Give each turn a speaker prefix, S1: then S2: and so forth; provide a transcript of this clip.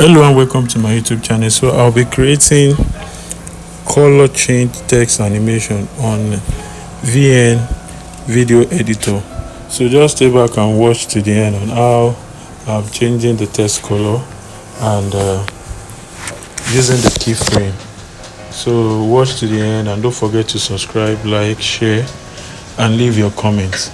S1: Hello and welcome to my YouTube channel. So I'll be creating color change text animation on VN video editor. So just stay back and watch to the end on how I'm changing the text color and using the keyframe. So watch to the end and don't forget to subscribe, like, share and leave your comments.